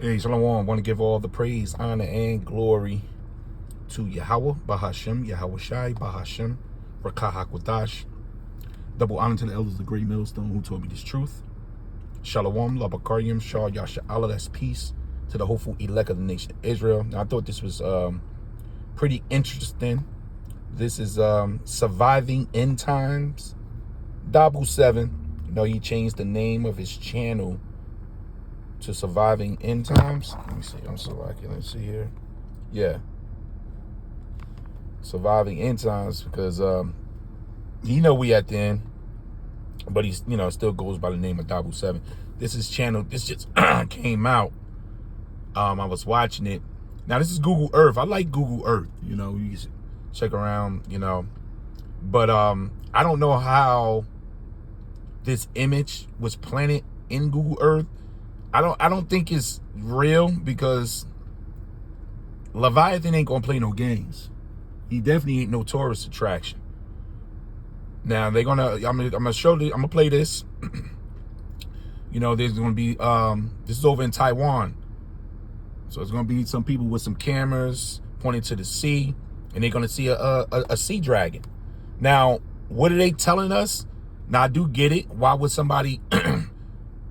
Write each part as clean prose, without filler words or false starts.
Hey, Shalom. I want to give all the praise, honor, and glory to Yahweh, Bahashem, Yahweh Shai, Bahashem, Rakah HaKodash. Double honor to the elders of the great millstone who taught me this truth. Shalom, Labakaryim, Shah, Yasha Allah, that's peace to the hopeful elect of the nation of Israel. Now, I thought this was pretty interesting. This is Surviving End Times. Dabu 7, you know, he changed the name of his channel to Surviving End Times. Let me see. I'm selecting. Let's see here. Yeah. Surviving End Times, because you know we at the end, but he's, you know, still goes by the name of Dabu 7. This is channel. This just came out. I was watching it. Now this is Google Earth. I like Google Earth. You know, you can check around. You know, but I don't know how this image was planted in Google Earth. I don't think it's real, because Leviathan ain't gonna play no games. He definitely ain't no tourist attraction. Now they're gonna, I'm gonna play this. You know, there's gonna be this is over in Taiwan, so it's gonna be some people with some cameras pointing to the sea, and they're gonna see a sea dragon. Now, what are they telling us? Now I do get it. Why would somebody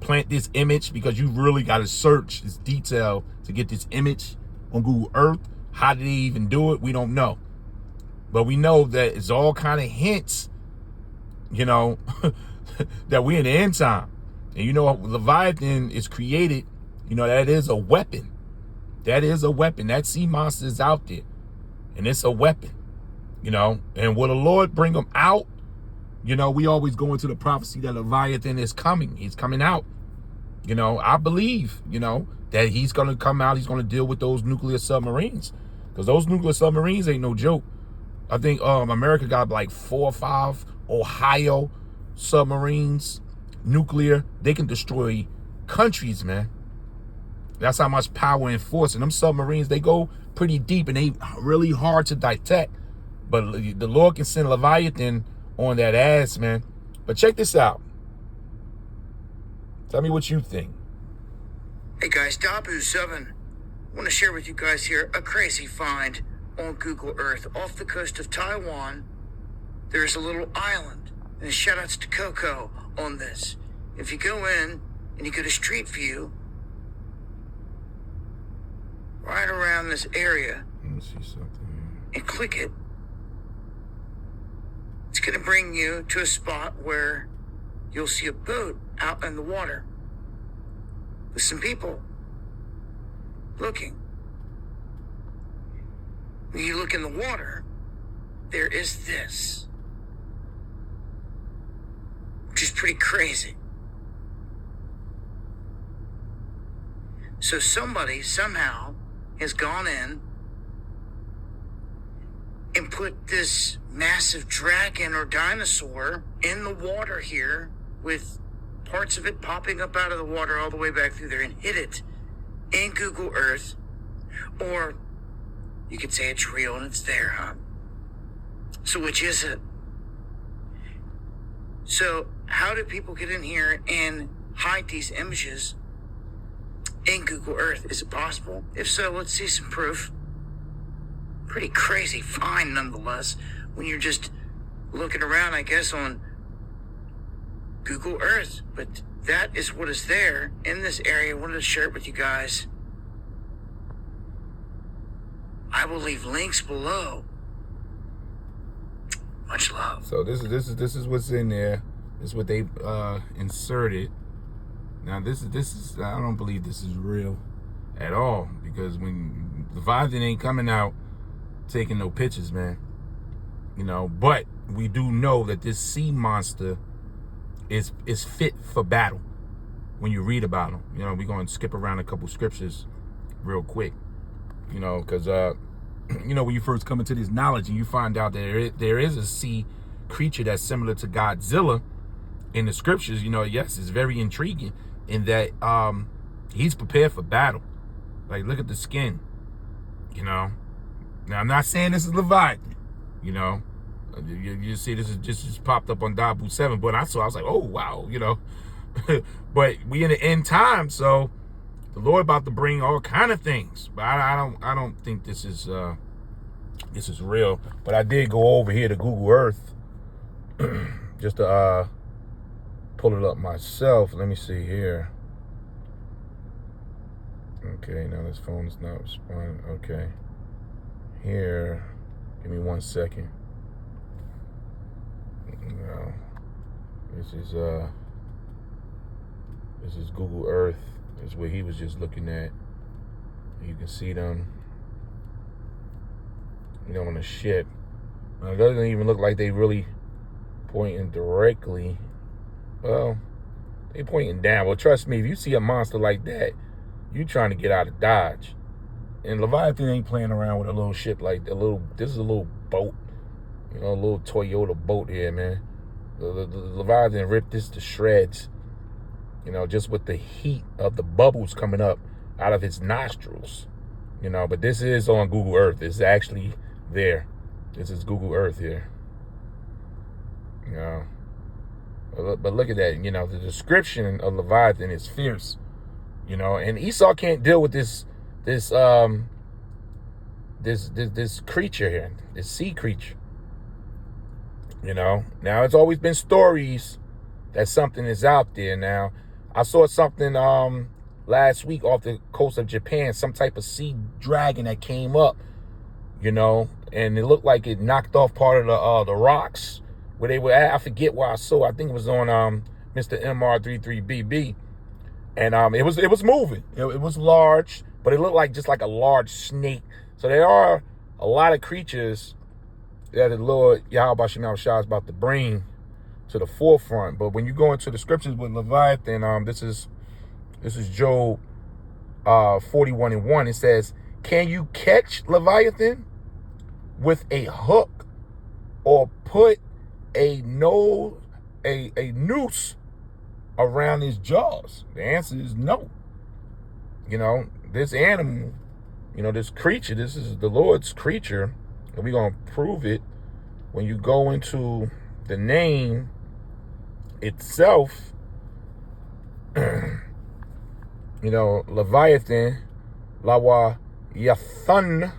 plant this image? Because you really got to search this detail to get this image on Google Earth. How did they even do it? We don't know. But we know that it's all kind of hints, you know, that we're in the end time. And you know, Leviathan is created, you know, that is a weapon. That is a weapon. That sea monster is out there. And it's a weapon, you know. And will the Lord bring them out? You know, we always go into the prophecy that Leviathan is coming. He's coming out. You know, I believe, you know, that he's going to come out. He's going to deal with those nuclear submarines, because those nuclear submarines ain't no joke. I think America got like 4 or 5 Ohio submarines, nuclear. They can destroy countries, man. That's how much power and force. And them submarines, they go pretty deep, and they really hard to detect. But the Lord can send Leviathan on that ass, man. But check this out. Tell me what you think. Hey guys, Dabu7. I want to share with you guys here a crazy find on Google Earth. Off the coast of Taiwan, there's a little island. And shout outs to Coco on this. If you go in and you go to Street View, right around this area, Let me see something. and click it, it's going to bring you to a spot where you'll see a boat out in the water with some people looking. When you look in the water, there is this, which is pretty crazy. So somebody somehow has gone in and put this massive dragon or dinosaur in the water here, with parts of it popping up out of the water all the way back through there, and hid it in Google Earth. Or you could say it's real and it's there, huh? So which is it? So how do people get in here and hide these images in Google Earth? Is it possible? If so, let's see some proof. Pretty crazy find nonetheless, when you're just looking around, I guess, on Google Earth. But that is what is there in this area. I wanted to share it with you guys. I will leave links below. Much love. So this is what's in there. This is what they inserted. Now this is I don't believe this is real at all, because when Leviathan ain't coming out taking no pictures, man. You know, but we do know that this sea monster is fit for battle. When you read about him, you know, we're going to skip around a couple scriptures real quick. You know, because you know, when you first come into this knowledge and you find out that there is a sea creature that's similar to Godzilla in the scriptures, you know, yes, it's very intriguing in that he's prepared for battle. Like, look at the skin, you know. Now, I'm not saying this is Leviathan, you know. You see, this is just popped up on Dabu 7, but I was like, oh, wow, you know. But we in the end time, so The Lord about to bring all kind of things, but I don't think this is real. But I did go over here to Google Earth just to pull it up myself. Let me see here. Okay, now this phone is not responding. Okay, here, give me 1 second. No, this is Google Earth. This is what he was just looking at. You can see them, on the ship. Now, it doesn't even look like they really pointing directly. Well, they pointing down. Well, trust me, if you see a monster like that, you trying to get out of Dodge. And Leviathan ain't playing around with a little ship like that. This is a little boat, a little Toyota boat here, man. The Leviathan ripped this to shreds, just with the heat of the bubbles coming up out of his nostrils, But this is on Google Earth. It's actually there. This is Google Earth here. But look at that. The description of Leviathan is fierce. And Esau can't deal with this creature here, this sea creature. Now it's always been stories that something is out there. Now I saw something last week off the coast of Japan, some type of sea dragon that came up, and it looked like it knocked off part of the rocks where they were at. I forget where I saw. I think it was on Mr. MR33BB. And it was moving. It was large, but it looked like just like a large snake. So there are a lot of creatures that the Lord Yahweh Shem Shah is about to bring to the forefront. But when you go into the scriptures with Leviathan, this is Job 41:1. It says, "Can you catch Leviathan with a hook, or put a noose around his jaws?" The answer is no. This animal, this creature, this is the Lord's creature, and we're going to prove it when you go into the name itself. Leviathan, Leviathan,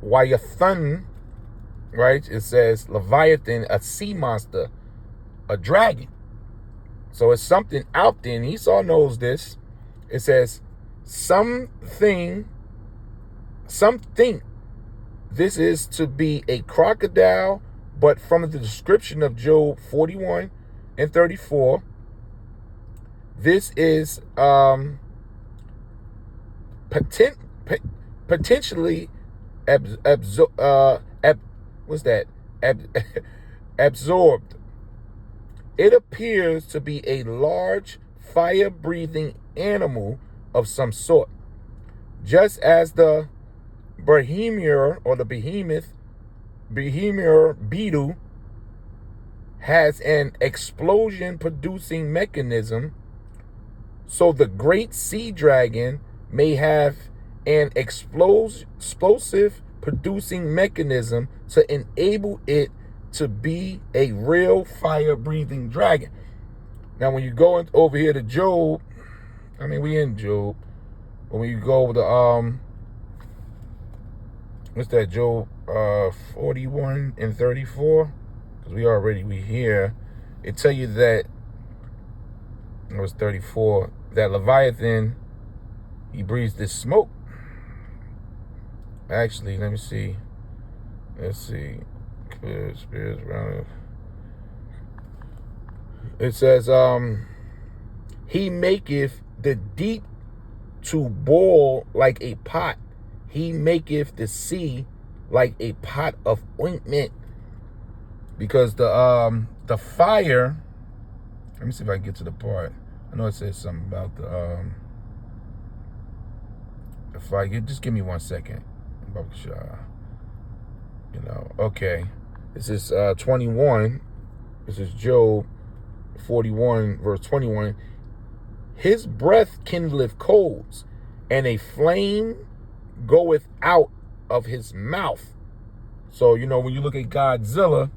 Leviathan, right? It says Leviathan, a sea monster, a dragon. So it's something out there, and Esau knows this. It says some think this is to be a crocodile, but from the description of Job 41:34, this is potentially absorbed. It appears to be a large fire-breathing animal of some sort, just as the behemoth beetle has an explosion-producing mechanism. So the great sea dragon may have an explosive-producing mechanism to enable it to be a real fire-breathing dragon. Now, when you go over here to Job, we in Job. When you go over to what's that? Job 41:34, because we here. It tell you that it was 34 that Leviathan, he breathes this smoke. Actually, let me see. Let's see. Spirits around. It says, he maketh the deep to boil like a pot. He maketh the sea like a pot of ointment. Because the fire, let me see if I can get to the part. I know it says something about the fire. Just give me 1 second. Okay. This is 21. This is Job 41:21. His breath kindleth coals, and a flame goeth out of his mouth. So, when you look at Godzilla,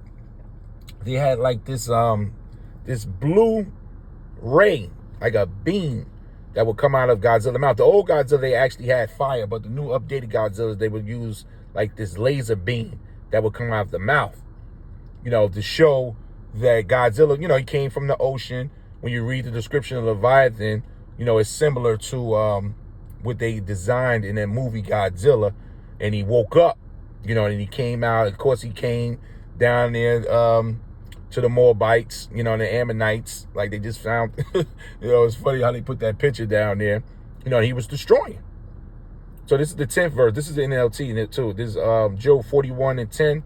they had like this blue ray like a beam that would come out of Godzilla's mouth. The old Godzilla, they actually had fire, but the new updated Godzillas, they would use like this laser beam that would come out of the mouth, to show that Godzilla, he came from the ocean. When you read the description of Leviathan, it's similar to what they designed in that movie Godzilla, and he woke up, and he came out. Of course, he came down there to the Moabites, and the Ammonites, like they just found. It's funny how they put that picture down there. He was destroying. So this is the 10th verse. This is the NLT in it too. This is Job 41:10.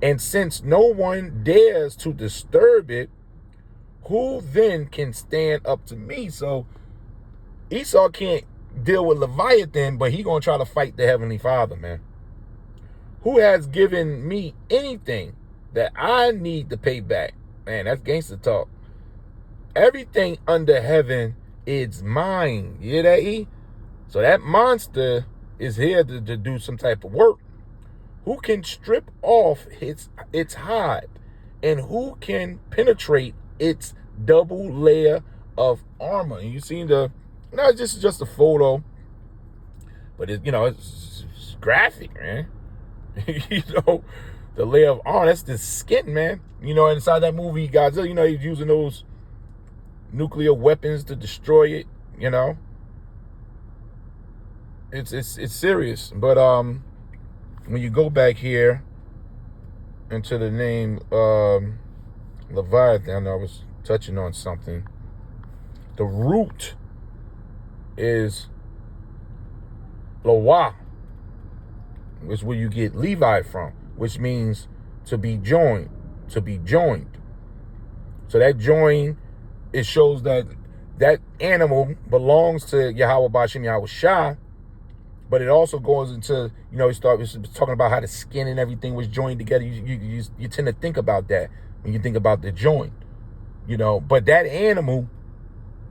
And since no one dares to disturb it, who then can stand up to me? So Esau can't deal with Leviathan, but he gonna try to fight the Heavenly Father, man. Who has given me anything that I need to pay back? Man, that's gangster talk. Everything under heaven is mine. You hear that, E? So that monster is here to do some type of work. Who can strip off its hide? And who can penetrate its double layer of armor? And you seen this is just a photo, but it's graphic, man. The layer of armor, that's the skin, man. Inside that movie Godzilla, he's using those nuclear weapons to destroy it. It's serious. But when you go back here into the name Leviathan, I was touching on something. The root is Loa, which is where you get Levi from, which means to be joined, to be joined. So that join, it shows that animal belongs to Yahweh Bashim Yahweh Shah, but it also goes into, he starts talking about how the skin and everything was joined together. You tend to think about that when you think about the joint, but that animal,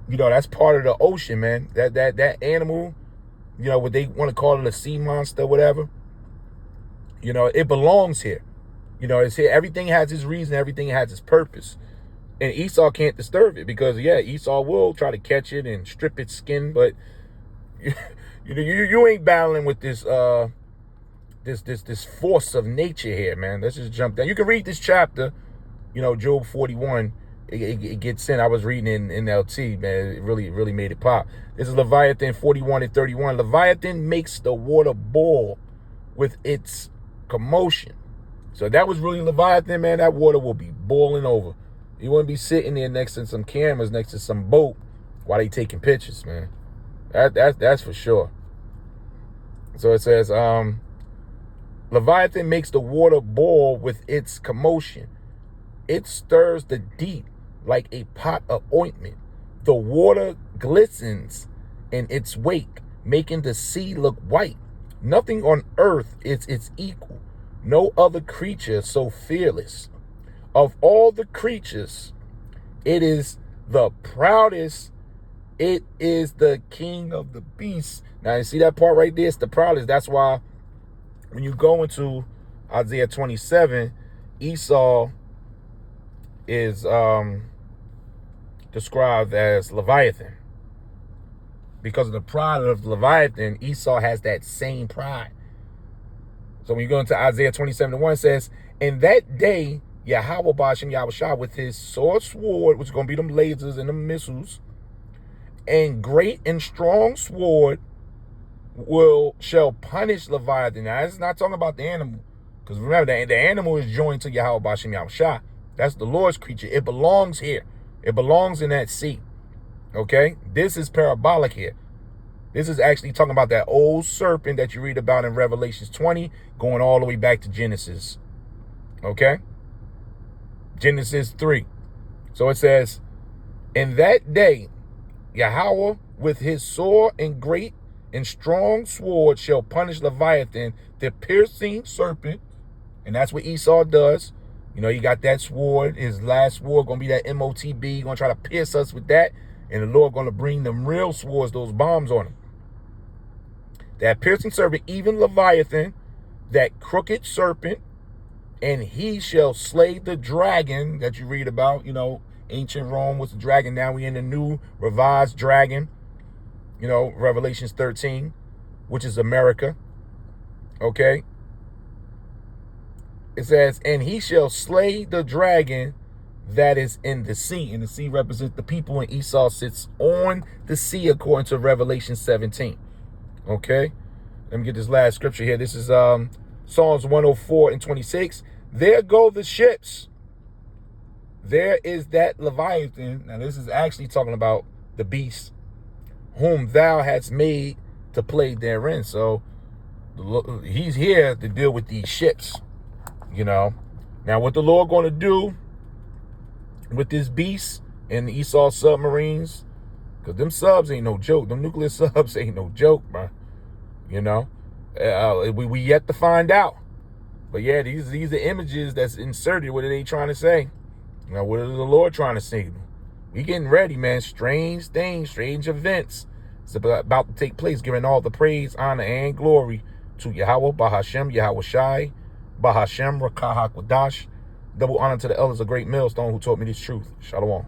that's part of the ocean, man. That animal, what they want to call it, a sea monster, whatever, it belongs here. It's here. Everything has its reason. Everything has its purpose. And Esau can't disturb it because, Esau will try to catch it and strip its skin, but you ain't battling with this force of nature here, man. Let's just jump down. You can read this chapter, Job 41. It gets in. I was reading in NLT, man. It really made it pop. This is Leviathan 41:31. Leviathan makes the water boil with its commotion. So that was really Leviathan, man. That water will be boiling over. You wouldn't be sitting there next to some cameras, next to some boat while they taking pictures, man. That's for sure. So it says, Leviathan makes the water boil with its commotion. It stirs the deep like a pot of ointment. The water glistens in its wake, making the sea look white. Nothing on earth is its equal. No other creature so fearless. Of all the creatures, it is the proudest. It is the king of the beasts. Now, you see that part right there? It's the proudest. That's why when you go into Isaiah 27, Esau is described as Leviathan. Because of the pride of Leviathan, Esau has that same pride. So when you go into Isaiah 27:1, it says, in that day, Yahweh Bashim Yahweh Shah with his sword, which is going to be them lasers and them missiles, and great and strong sword shall punish Leviathan. Now, it's not talking about the animal. Because remember, the animal is joined to Yahweh Bashim Yahweh Shah. That's the Lord's creature. It belongs here. It belongs in that sea. Okay? This is parabolic here. This is actually talking about that old serpent that you read about in Revelations 20, going all the way back to Genesis. Okay? Genesis 3. So it says, in that day, Yahweh with his sword and great and strong sword shall punish Leviathan, the piercing serpent. And that's what Esau does. He got that sword. His last sword going to be that MOTB. Going to try to pierce us with that. And the Lord going to bring them real swords, those bombs on him. That piercing serpent, even Leviathan, that crooked serpent, and he shall slay the dragon that you read about, in Ancient Rome was the dragon. Now we in the new revised dragon. You know, Revelations 13, which is America. Okay. It says, and he shall slay the dragon that is in the sea. And the sea represents the people, and Esau sits on the sea according to Revelation 17. Okay. Let me get this last scripture here. This is Psalms 104 and 26. There go the ships. There is that Leviathan. Now this is actually talking about the beast whom thou hast made to play therein. So he's here to deal with these ships, you know. Now what the Lord going to do with this beast and the Esau submarines, because them subs ain't no joke. Them nuclear subs ain't no joke, bro. You know, we yet to find out. But yeah, these are images that's inserted. What are they trying to say? You know, what is the Lord trying to say? We getting ready, man. Strange things, strange events. It's about to take place, giving all the praise, honor, and glory to Yahweh, Bahashem, Yahweh Shai, Bahashem, Rakah HaKodash. Double honor to the elders of Great Millstone who taught me this truth. Shalom.